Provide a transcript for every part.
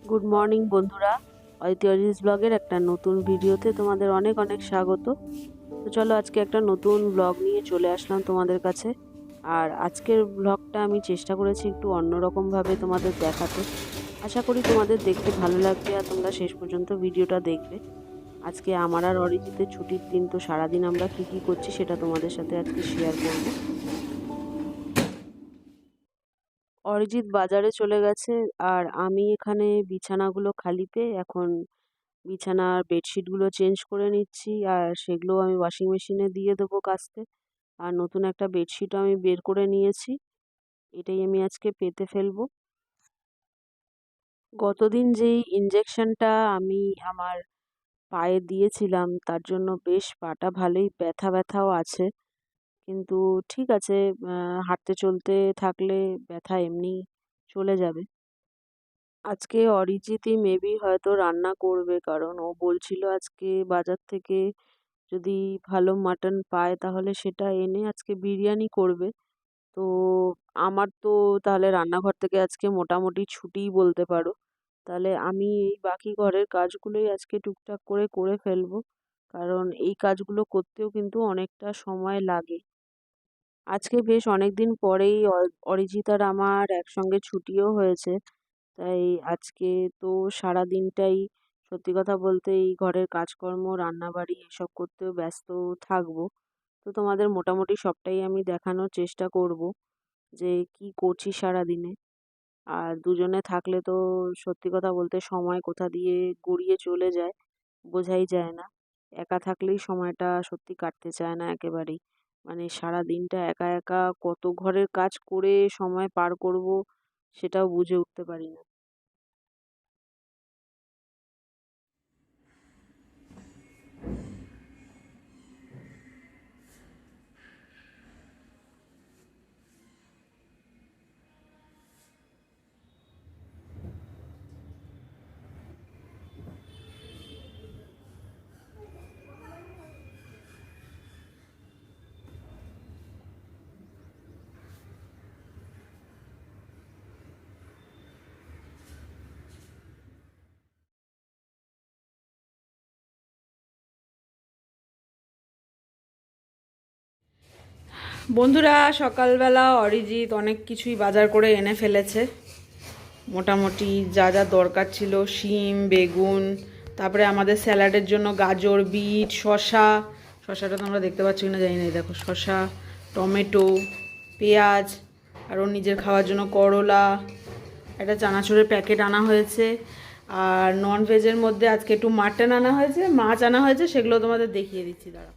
Good morning বন্ধুরা, অদিতি অরিজিৎস ব্লগের একটা নতুন ভিডিওতে তোমাদের অনেক অনেক স্বাগত। তো চলো আজকে একটা নতুন ব্লগ নিয়ে চলে আসলাম তোমাদের কাছে। আর আজকের ব্লগটা আমি চেষ্টা করেছি একটু অন্যরকমভাবে তোমাদের দেখাতে। আশা করি তোমাদের দেখতে ভালো লাগবে আর তোমরা শেষ পর্যন্ত ভিডিওটা দেখবে। আজকে আমার আর অরিজিতের ছুটির দিন, তো সারাদিন আমরা কি করছি সেটা তোমাদের সাথে আজকে শেয়ার করব। অরিজিৎ বাজারে চলে গেছে আর আমি এখানে বিছানাগুলো খালি পেয়ে এখন বিছানার বেডশিটগুলো চেঞ্জ করে নিচ্ছি, আর সেগুলো আমি ওয়াশিং মেশিনে দিয়ে দেবো কাচতে। আর নতুন একটা বেডশিটও আমি বের করে নিয়েছি, এটাই আমি আজকে পেতে ফেলবো। গতদিন যেই ইঞ্জেকশনটা আমি আমার পায়ে দিয়েছিলাম তার জন্য বেশ পাটা ভালোই ব্যথা ব্যথাও আছে, কিন্তু ঠিক আছে, হাঁটতে চলতে থাকলে ব্যথা এমনি চলে যাবে। আজকে অরিজিৎই মেবি হয়তো রান্না করবে, কারণ ও বলছিল আজকে বাজার থেকে যদি ভালো মাটন পায় তাহলে সেটা এনে আজকে বিরিয়ানি করবে। তো আমার তো তাহলে রান্নাঘর থেকে আজকে মোটামুটি ছুটিই বলতে পারো। তাহলে আমি এই বাকি ঘরের কাজগুলোই আজকে টুকটাক করে করে ফেলবো, কারণ এই কাজগুলো করতেও কিন্তু অনেকটা সময় লাগে। আজকে বেশ অনেকদিন পরেই অরিজিৎ আর আমার একসঙ্গে ছুটিও হয়েছে, তাই আজকে তো সারা দিনটাই সত্যি কথা বলতে এই ঘরের কাজকর্ম, রান্নাবাড়ি এসব করতেও ব্যস্ত থাকবো। তো তোমাদের মোটামুটি সবটাই আমি দেখানোর চেষ্টা করব যে কি করছি সারাদিনে। আর দুজনে থাকলে তো সত্যি কথা বলতে সময় কোথা দিয়ে গড়িয়ে চলে যায় বোঝাই যায় না। একা থাকলেই সময়টা সত্যি কাটতে চায় না একেবারেই। মানে সারা দিনটা একা একা কত ঘরের কাজ করে সময় পার করব সেটাও বুঝে উঠতে পারি না। বন্ধুরা, সকালবেলা অরিজিৎ অনেক কিছুই বাজার করে এনে ফেলেছে। মোটামুটি যা যা দরকার ছিল, শিম, বেগুন, তারপরে আমাদের স্যালাডের জন্য গাজর, বিট, শশাটা তোমরা দেখতে পাচ্ছ কিনা জানি না, এই দেখো শশা, টমেটো, পেঁয়াজ, আর ওর নিজের খাওয়ার জন্য করলা, একটা চানাচুরের প্যাকেট আনা হয়েছে। আর নন ভেজের মধ্যে আজকে একটু মাটন আনা হয়েছে, মাছ আনা হয়েছে, সেগুলো তোমাদের দেখিয়ে দিচ্ছি, দাঁড়াও।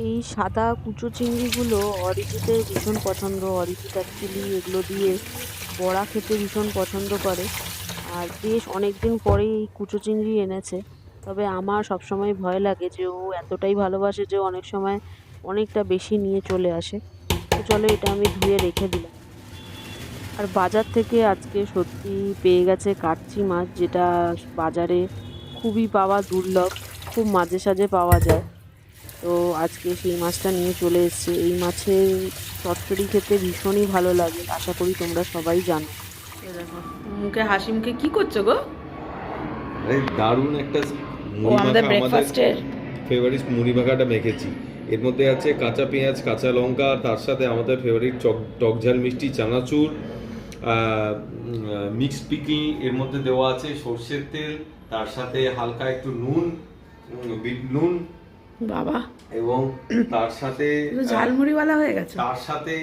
এই সাদা কুচো চিংড়িগুলো অরিজিতের ভীষণ পছন্দ। অরিজিৎ অ্যাকচুয়ালি এগুলো দিয়ে বড়া খেতে ভীষণ পছন্দ করে। আর বেশ অনেক দিন পরেই এই কুচো চিংড়ি এনেছে। তবে আমার সবসময় ভয় লাগে যে ও এতটাই ভালোবাসে যে অনেক সময় অনেকটা বেশি নিয়ে চলে আসে। তো চলো, এটা আমি ধুয়ে রেখে দিলাম। আর বাজার থেকে আজকে সত্যি পেয়ে গেছে কাচ্চি মাছ, যেটা বাজারে খুবই পাওয়া দুর্লভ, খুব মাঝে সাঝে পাওয়া যায়। তো আজকে সেই মাছটা নিয়ে চলে এসেছে। এই মাছের চচ্চড়ি খেতে ভীষণই ভালো লাগে, আশা করি তোমরা সবাই জানো। এই দেখো, মুখে হাসি মুখে কি করছো গো? আরে দারুণ একটা ও মুড়ি আমাদের মাখা, আমাদের ব্রেকফাস্টের ফেভারিট মুড়ি মাখাটা মেখেছি। এর মধ্যে আছে কাঁচা পেঁয়াজ, কাঁচা লঙ্কা, তার সাথে আমাদের ফেভারিট টক ঝাল মিষ্টি চানাচুর, মিক্সড পিকি, এর মধ্যে দেওয়া আছে সর্ষের তেল, তার সাথে হালকা একটু নুন, বিট নুন, বাবা, এবং তার সাথে ঝালমুড়িওয়ালা হয়ে গেছে। তার সাথে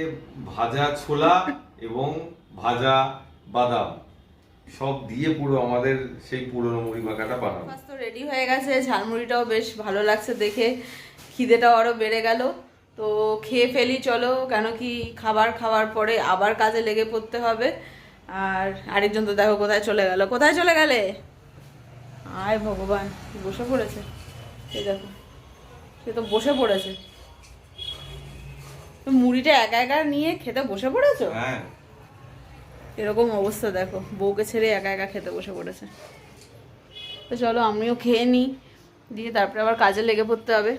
ভাজা ছোলা এবং ভাজা বাদাম সব দিয়ে পুরো আমাদের সেই পুরনো মুড়ি মাখাটা বানাবো। তো রেডি হয়ে গেছে, ঝালমুড়িটাও বেশ ভালো লাগছে দেখে, খিদেটাও আরো বেড়ে গেল। তো খেয়ে ফেলি চলো, কেন কি খাবার খাওয়ার পরে আবার কাজে লেগে পড়তে হবে। আর আরেকজন তো দেখো কোথায় চলে গেল, কোথায় চলে গেলে? আয় ভগবান, বসে পড়েছে, এই দেখো, সে তো বসে পড়েছে। তো মুড়িটা একা একা নিয়ে খেতে বসে পড়েছো? হ্যাঁ, এরকম অবস্থা দেখো, বউকে ছেড়ে একা একা খেতে বসে পড়েছে। তো চলো আমিও খেয়ে নিই, দিয়ে তারপরে আবার কাজে লেগে পড়তে হবে।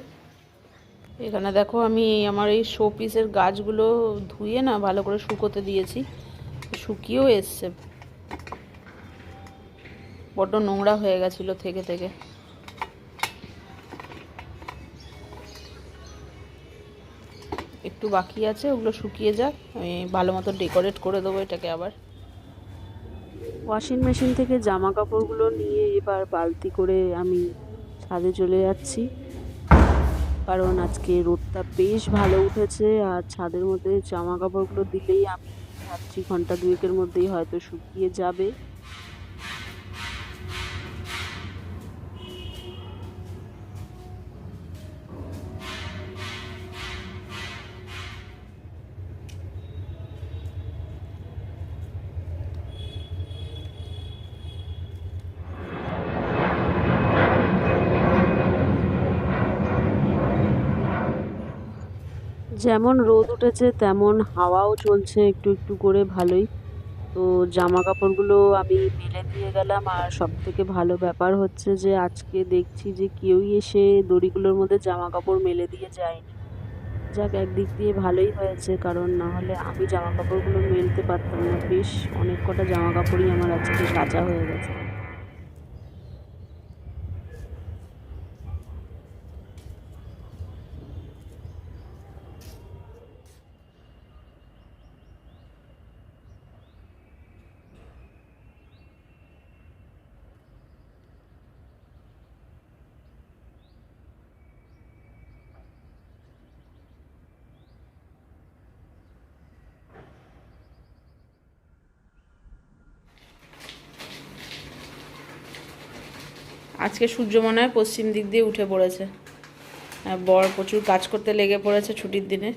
এখানে দেখো আমি আমার এই শো পিসের গাছগুলো ধুয়ে না ভালো করে শুকোতে দিয়েছি, শুকিয়েও এসছে। বড্ড নোংরা হয়ে গেছিলো থেকে থেকে। একটু বাকি আছে, ওগুলো শুকিয়ে যাক, আমি ভালো মতো ডেকোরেট করে দেবো এটাকে আবার। ওয়াশিং মেশিন থেকে জামা কাপড়গুলো নিয়ে এবার বালতি করে আমি ছাদে চলে যাচ্ছি, কারণ আজকে রোদটা বেশ ভালো উঠেছে। আর ছাদের মধ্যে জামা কাপড়গুলো দিলেই আমি ভাবছি ঘন্টা দুয়েকের মধ্যেই হয়তো শুকিয়ে যাবে। যেমন রোদ উঠেছে তেমন হাওয়াও চলছে একটু একটু করে ভালোই। তো জামা কাপড়গুলো আমি মেলে দিয়ে গেলাম। আর সব থেকে ভালো ব্যাপার হচ্ছে যে আজকে দেখছি যে কেউই এসে দড়িগুলোর মধ্যে জামা কাপড় মেলে দিয়ে যায়নি। যাক, একদিক দিয়ে ভালোই হয়েছে, কারণ না হলে আমি জামা কাপড়গুলো মেলতে পারতাম না। বেশ অনেক কটা জামা কাপড়ই আমার আজকে কাচা হয়ে গেছে। আজকে সূর্য মনে হয় পশ্চিম দিক দিয়ে উঠে পড়েছে। আর বর প্রচুর কাজ করতে লেগে পড়েছে ছুটির দিনে।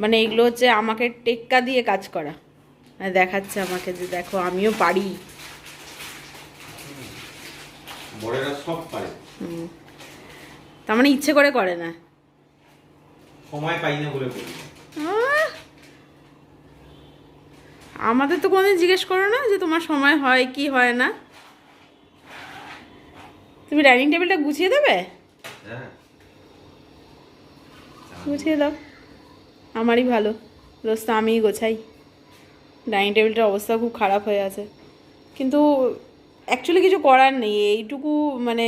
মানে এগুলো হচ্ছে আমাকে টেক্কা দিয়ে কাজ করা, মানে দেখাচ্ছে আমাকে যে দেখো আমিও পারি। বড়েরা সব পারে, তার মানে ইচ্ছে করে করে না, সময় পাই না বলে করি। আহ! আমাদের তো কোনোদিন জিজ্ঞেস করো না যে তোমার সময় হয় কি হয় না। তুমি ডাইনিং টেবিলটা গুছিয়ে দেবে? হ্যাঁ, গুছিয়ে দাও, আমারই ভালো, রোজ তো আমিই গোছাই। ডাইনিং টেবিলটার অবস্থা খুব খারাপ হয়ে আছে, কিন্তু অ্যাকচুয়ালি কিছু করার নেই। এইটুকু মানে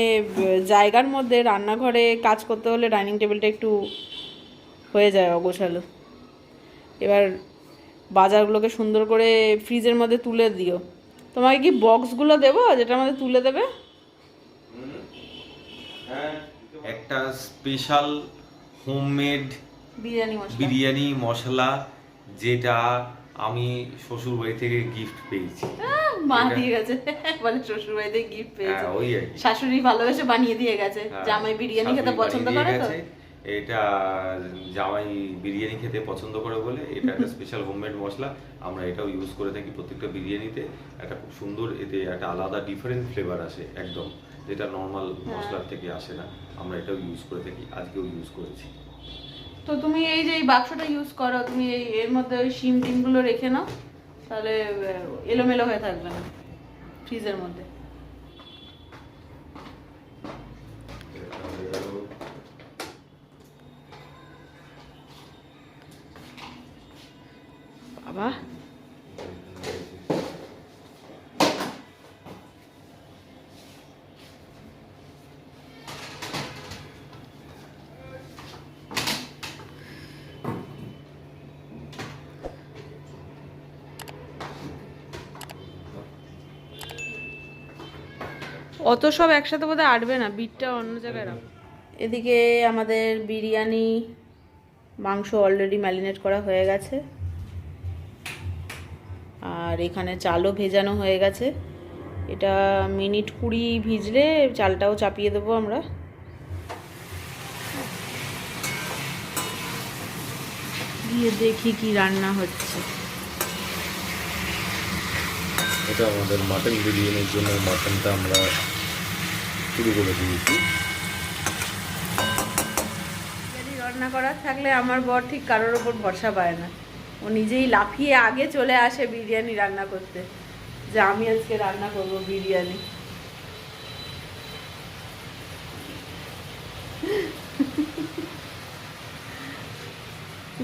জায়গার মধ্যে রান্নাঘরে কাজ করতে হলে ডাইনিং টেবিলটা একটু হয়ে যায় অগোছালো। এবার বাজারগুলোকে সুন্দর করে ফ্রিজের মধ্যে তুলে দিও। তোমাকে কি বক্সগুলো দেবো যেটার মধ্যে তুলে দেবে? একটা স্পেশাল হোমমেড বিরিয়ানি মশলা, যেটা আমি শ্বশুর বাড়ি থেকে গিফট পেয়েছি। মা দিয়ে গেছে, মানে শ্বশুর বাড়িতে গিফট পেয়েছে। ওই আর কি। শাশুড়ি ভালোবেসে বানিয়ে দিয়ে গেছে। জামাই বিরিয়ানি খেতে পছন্দ করে তো। এটা জামাই বিরিয়ানি খেতে পছন্দ করে বলে এটা একটা স্পেশাল হোমমেড মশলা, আমরা এটাও ইউজ করে থাকি প্রত্যেকটা বিরিয়ানিতে। একটা খুব সুন্দর, এতে একটা আলাদা ডিফারেন্ট ফ্লেভার আসে একদম, যেটা নর্মাল মশলার থেকে আসে না। আমরা এটাও ইউজ করে থাকি, আজকেও ইউজ করেছি। তো তুমি এই যে এই বাক্সটা ইউজ করো, তুমি এই এর মধ্যে ওই শিম টিমগুলো রেখে নাও, তাহলে এলোমেলো হয়ে থাকবে না ফ্রিজের মধ্যে। বাবা, অত সব একসাথে বোধহয় আটবে না, বিটটা অন্য জায়গায় রাখ। এদিকে আমাদের বিরিয়ানি মাংস অলরেডি ম্যারিনেট করা হয়ে গেছে, আর এখানে চালও ভেজানো হয়ে গেছে। এটা মিনিট 20 ভিজলে চালটাও চাপিয়ে দেবো আমরা। গিয়ে দেখি কি রান্না হচ্ছে। এটা আমাদের মাটন বিরিয়ানির জন্য মাটনটা আমরা শুরু করে দিয়েছি। যদি রান্না করার থাকলে আমার বর ঠিক কারোর ওপর ভরসা পায় না, ও নিজেই লাফিয়ে আগে চলে আসে বিরিয়ানি রান্না করতে, যে আমি আজকে রান্না করব বিরিয়ানি।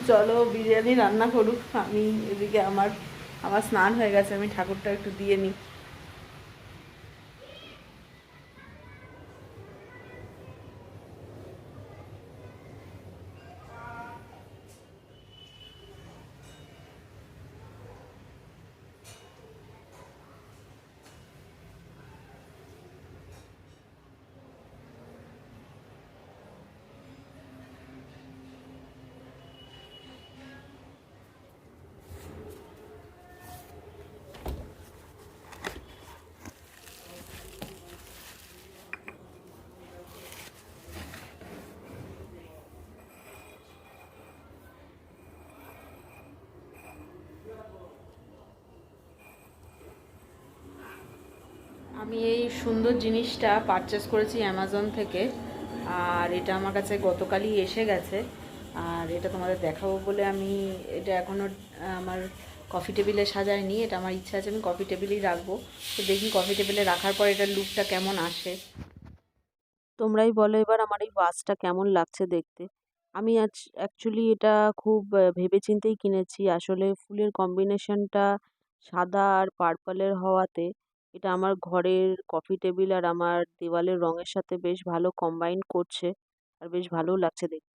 চলো বিরিয়ানি রান্না করুক, আমি এদিকে আমার স্নান হয়ে গেছে, আমি ঠাকুরটা একটু দিয়ে নিই। আমি এই সুন্দর জিনিসটা পারচেস করেছি অ্যামাজন থেকে, আর এটা আমার কাছে গতকালই এসে গেছে। আর এটা তোমাদের দেখাবো বলে আমি এটা এখনও আমার কফি টেবিলে সাজাইনি, এটা আমার ইচ্ছা আছে আমি কফি টেবিলেই রাখবো। তো দেখি কফি টেবিলে রাখার পর এটার লুকটা কেমন আসে। তোমরাই বলো এবার আমার এই ভাসটা কেমন লাগছে দেখতে। আমি আজ অ্যাকচুয়ালি এটা খুব ভেবেচিন্তেই কিনেছি। আসলে ফুলের কম্বিনেশনটা সাদা আর পার্পলের হওয়াতে এটা আমার ঘরের কফি টেবিল আর আমার দেওয়ালের রঙের সাথে বেশ ভালো কম্বাইন করছে, আর বেশ ভালোও লাগছে দেখতে।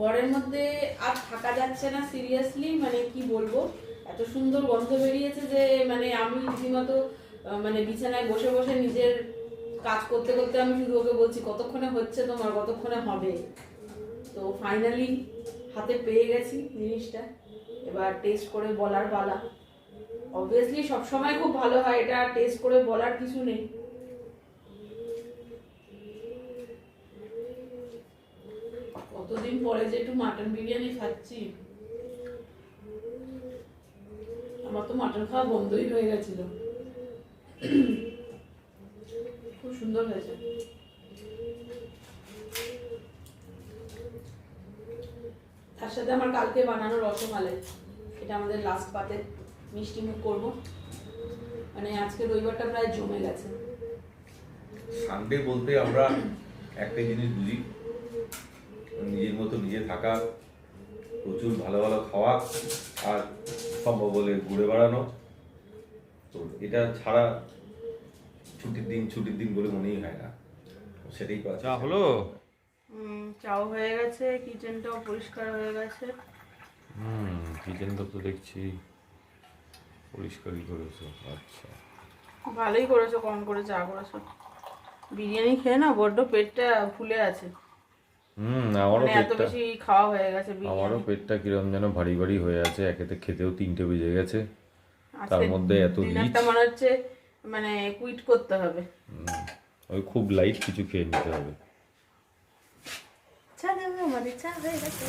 ঘরের মধ্যে আর থাকা যাচ্ছে না সিরিয়াসলি, মানে কি বলবো, এত সুন্দর গন্ধ বেরিয়েছে যে মানে আমি রীতিমতো মানে বিছানায় বসে বসে নিজের কাজ করতে করতে আমি শুধু ওকে বলছি কতক্ষণে হচ্ছে তোমার, কতক্ষণে হবে। তো ফাইনালি হাতে পেয়ে গেছি জিনিসটা, এবার টেস্ট করে বলার পালা। অবভিয়াসলি সবসময় খুব ভালো হয়, এটা টেস্ট করে বলার কিছু নেই। কতদিন পরে যে একটু মাটন বিরিয়ানি খাচ্ছি, আমার তো মাটন খাওয়া বন্ধই হয়ে গেছিল। খুব সুন্দর হয়েছে। সাথে আমার কালকে বানানো রসমালাই, এটা আমাদের লাস্ট পাতে মিষ্টি মুখ করবো। মানে আজকে রবিবারটা প্রায় জমে গেছে। সানডে বলতে আমরা একটা জিনিস বুঝি, নিজের মতো নিজে থাকা, প্রচুর ভালো ভালো খাওয়া, আর সম্ভব হলে ঘুরে বেড়ানো। তো এটা ছাড়া ছুটির দিন বলে মনেই হয় না, সেটাই চা হলো। চাও হয়ে গেছে, কিচেনটাও পরিষ্কার হয়ে গেছে। কিচেনটা তো দেখছি পরিষ্কারই করেছো। আচ্ছা, ভালোই করেছো, কম করে চা করেছো। বিরিয়ানি খেয়ে না বড্ড পেটটা ফুলে আছে। আমারও মানে এত বেশি খাওয়া হয়ে গেছে আমারও বিরিয়ানি। পেটটা কিরম যেন ভারী ভারী হয়ে আছে, একেতে খেতেও 3টে বেজে গেছে, তার মধ্যে এত ডিনারটা মনে হচ্ছে মানে কুইট করতে হবে। ওই খুব লাইট কিছু খেয়ে নিতে হবে। চা দেবো, আমাদের চা হয়ে গেছে।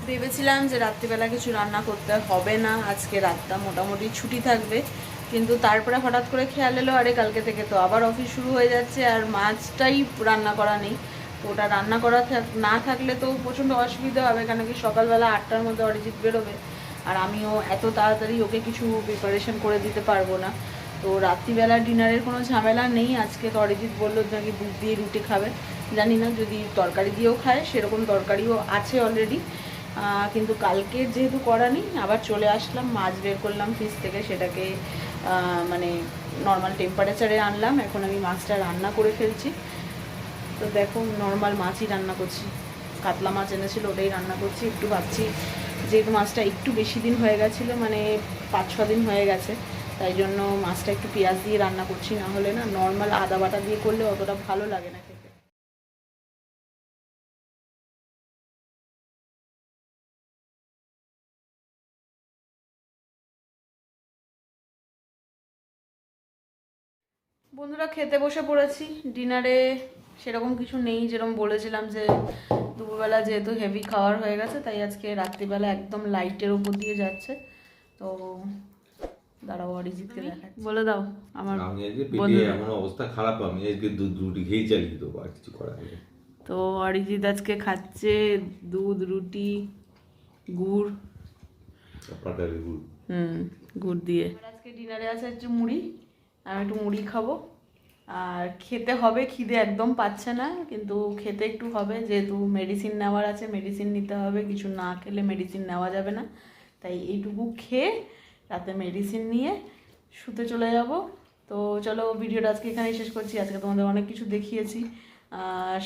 ভেবেছিলাম যে রাত্রিবেলা কিছু রান্না করতে হবে না, আজকে রাতটা মোটামুটি ছুটি থাকবে, কিন্তু তারপরে হঠাৎ করে খেয়াল এলো আরে কালকে থেকে তো আবার অফিস শুরু হয়ে যাচ্ছে, আর মাছটাই রান্না করা নেই। তো ওটা রান্না করা না থাকলে তো প্রচণ্ড অসুবিধা হবে, কেন কি সকালবেলা 8টার মধ্যে অরিজিৎ বেরোবে, আর আমিও এত তাড়াতাড়ি ওকে কিছু প্রিপারেশন করে দিতে পারবো না। তো রাত্রিবেলা ডিনারের কোনো ঝামেলা নেই। আজকে তো অরিজিৎ বললো নাকি দুধ দিয়ে রুটি খাবে, জানি না যদি তরকারি দিয়েও খায়, সেরকম তরকারিও আছে অলরেডি। কিন্তু কালকে যেহেতু করা নেই, আবার চলে আসলাম, মাছ বের করলাম ফ্রিজ থেকে, সেটাকে মানে নর্মাল টেম্পারেচারে আনলাম। এখন আমি মাছটা রান্না করে ফেলছি। তো দেখো নর্মাল মাছই রান্না করছি, কাতলা মাছ এনেছিল ওটাই রান্না করছি। একটু ভাবছি যেহেতু মাছটা একটু বেশি দিন হয়ে গেছিলো, মানে 5-6 দিন হয়ে গেছে, তাই জন্য মাছটা একটু পেঁয়াজ দিয়ে রান্না করছি, না হলে না নর্মাল আদা বাটা দিয়ে করলে অতটা ভালো লাগে না খেতে। বন্ধুরা খেতে বসে পড়েছি। ডিনারে সেরকম কিছু নেই, যেরকম বলেছিলাম যে দুপুরবেলা যেহেতু হেভি খাওয়ার হয়ে গেছে, তাই আজকে রাত্রিবেলা একদম লাইটের উপর দিয়ে যাচ্ছে। তো দাঁড়াও অরিজিৎকে দেখাচ্ছি, বলে দাও। আমার আমি আজকে পেটে এমন অবস্থা খারাপ, আমি আজকে দুধ রুটি খেয়েই চালিয়ে দেবো, আর কিছু করার নেই। তো অরিজিৎ আজকে খাচ্ছে দুধ, রুটি, গুড়, পাটালি গুড়। গুড় দিয়ে। আজকে ডিনারে আছে হচ্ছে মুড়ি, আমি একটু মুড়ি খাবো। আর খেতে হবে, খিদে একদম পাচ্ছে না, কিন্তু খেতে একটু হবে, যেহেতু মেডিসিন নেওয়ার আছে, মেডিসিন নিতে হবে, কিছু না খেলে মেডিসিন নেওয়া যাবে না। তাই এইটুকু খেয়ে রাতে মেডিসিন নিয়ে শুতে চলে যাব। তো চলো ভিডিওটা আজকে এখানেই শেষ করছি। আজকে তোমাদের অনেক কিছু দেখিয়েছি,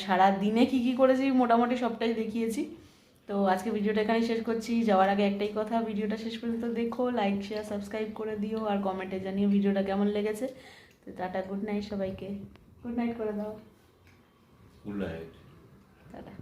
সারা দিনে কী কী করেছি মোটামুটি সবটাই দেখিয়েছি। তো আজকে ভিডিওটা এখানেই শেষ করছি। যাওয়ার আগে একটাই কথা, ভিডিওটা শেষ পর্যন্ত দেখো, লাইক শেয়ার সাবস্ক্রাইব করে দিও, আর কমেন্টে জানিও ভিডিওটা কেমন লেগেছে। তো টাটা, গুড নাইট সবাইকে, গুড নাইট করে দাও। Good night. টাটা।